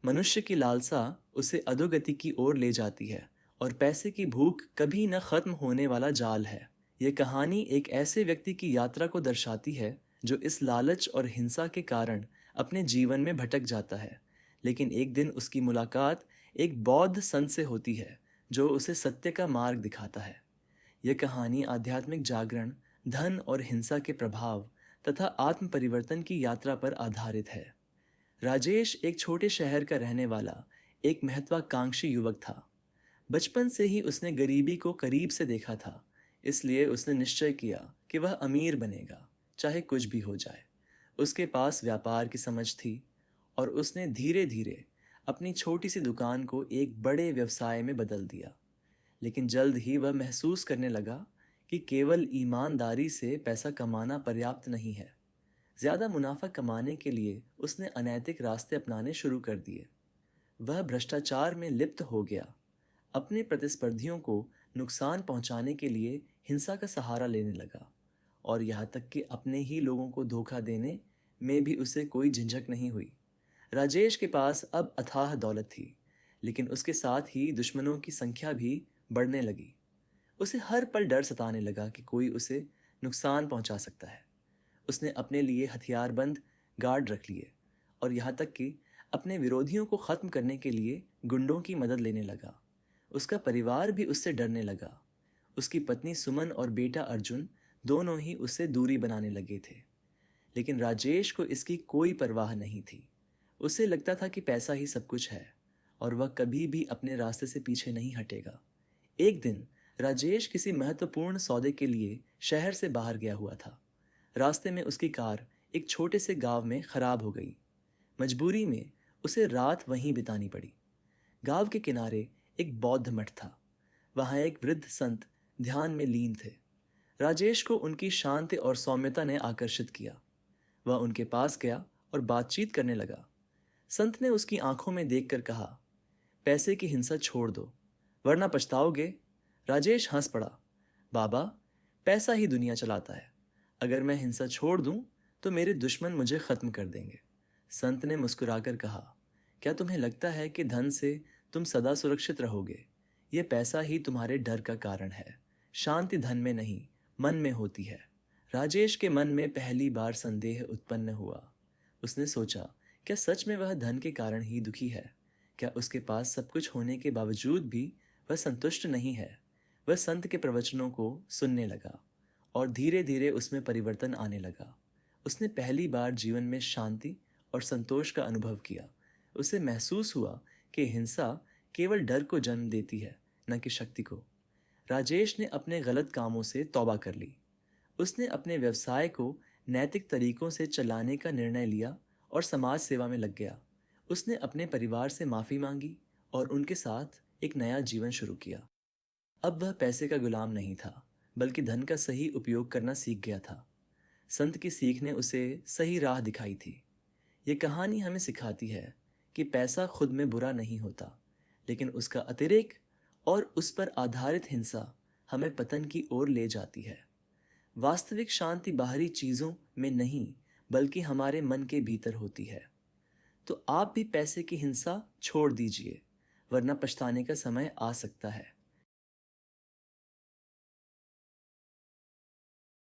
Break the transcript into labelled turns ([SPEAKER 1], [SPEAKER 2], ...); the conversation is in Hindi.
[SPEAKER 1] मनुष्य की लालसा उसे अधोगति की ओर ले जाती है और पैसे की भूख कभी न खत्म होने वाला जाल है। यह कहानी एक ऐसे व्यक्ति की यात्रा को दर्शाती है जो इस लालच और हिंसा के कारण अपने जीवन में भटक जाता है। लेकिन एक दिन उसकी मुलाकात एक बौद्ध संत से होती है जो उसे सत्य का मार्ग दिखाता है। यह कहानी आध्यात्मिक जागरण, धन और हिंसा के प्रभाव तथा आत्म परिवर्तन की यात्रा पर आधारित है। राजेश एक छोटे शहर का रहने वाला एक महत्वाकांक्षी युवक था। बचपन से ही उसने गरीबी को करीब से देखा था, इसलिए उसने निश्चय किया कि वह अमीर बनेगा, चाहे कुछ भी हो जाए। उसके पास व्यापार की समझ थी और उसने धीरे धीरे अपनी छोटी सी दुकान को एक बड़े व्यवसाय में बदल दिया। लेकिन जल्द ही वह महसूस करने लगा कि केवल ईमानदारी से पैसा कमाना पर्याप्त नहीं है। ज़्यादा मुनाफा कमाने के लिए उसने अनैतिक रास्ते अपनाने शुरू कर दिए। वह भ्रष्टाचार में लिप्त हो गया, अपने प्रतिस्पर्धियों को नुकसान पहुंचाने के लिए हिंसा का सहारा लेने लगा और यहाँ तक कि अपने ही लोगों को धोखा देने में भी उसे कोई झिझक नहीं हुई। राजेश के पास अब अथाह दौलत थी, लेकिन उसके साथ ही दुश्मनों की संख्या भी बढ़ने लगी। उसे हर पल डर सताने लगा कि कोई उसे नुकसान पहुंचा सकता है। उसने अपने लिए हथियारबंद गार्ड रख लिए और यहाँ तक कि अपने विरोधियों को खत्म करने के लिए गुंडों की मदद लेने लगा। उसका परिवार भी उससे डरने लगा। उसकी पत्नी सुमन और बेटा अर्जुन दोनों ही उससे दूरी बनाने लगे थे। लेकिन राजेश को इसकी कोई परवाह नहीं थी। उसे लगता था कि पैसा ही सब कुछ है और वह कभी भी अपने रास्ते से पीछे नहीं हटेगा। एक दिन राजेश किसी महत्वपूर्ण सौदे के लिए शहर से बाहर गया हुआ था। रास्ते में उसकी कार एक छोटे से गांव में खराब हो गई। मजबूरी में उसे रात वहीं बितानी पड़ी। गांव के किनारे एक बौद्ध मठ था। वहां एक वृद्ध संत ध्यान में लीन थे। राजेश को उनकी शांति और सौम्यता ने आकर्षित किया। वह उनके पास गया और बातचीत करने लगा। संत ने उसकी आंखों में देखकर कहा, पैसे की हिंसा छोड़ दो, वरना पछताओगे। राजेश हंस पड़ा। बाबा, पैसा ही दुनिया चलाता है। अगर मैं हिंसा छोड़ दूं तो मेरे दुश्मन मुझे खत्म कर देंगे। संत ने मुस्कुराकर कहा, क्या तुम्हें लगता है कि धन से तुम सदा सुरक्षित रहोगे? यह पैसा ही तुम्हारे डर का कारण है। शांति धन में नहीं, मन में होती है। राजेश के मन में पहली बार संदेह उत्पन्न हुआ। उसने सोचा, क्या सच में वह धन के कारण ही दुखी है? क्या उसके पास सब कुछ होने के बावजूद भी वह संतुष्ट नहीं है? वह संत के प्रवचनों को सुनने लगा और धीरे धीरे उसमें परिवर्तन आने लगा। उसने पहली बार जीवन में शांति और संतोष का अनुभव किया। उसे महसूस हुआ कि हिंसा केवल डर को जन्म देती है, न कि शक्ति को। राजेश ने अपने गलत कामों से तौबा कर ली। उसने अपने व्यवसाय को नैतिक तरीकों से चलाने का निर्णय लिया और समाज सेवा में लग गया। उसने अपने परिवार से माफ़ी मांगी और उनके साथ एक नया जीवन शुरू किया। अब वह पैसे का गुलाम नहीं था, बल्कि धन का सही उपयोग करना सीख गया था। संत की सीख ने उसे सही राह दिखाई थी। ये कहानी हमें सिखाती है कि पैसा खुद में बुरा नहीं होता, लेकिन उसका अतिरेक और उस पर आधारित हिंसा हमें पतन की ओर ले जाती है। वास्तविक शांति बाहरी चीज़ों में नहीं, बल्कि हमारे मन के भीतर होती है। तो आप भी पैसे की हिंसा छोड़ दीजिए, वरना पछताने का समय आ सकता है।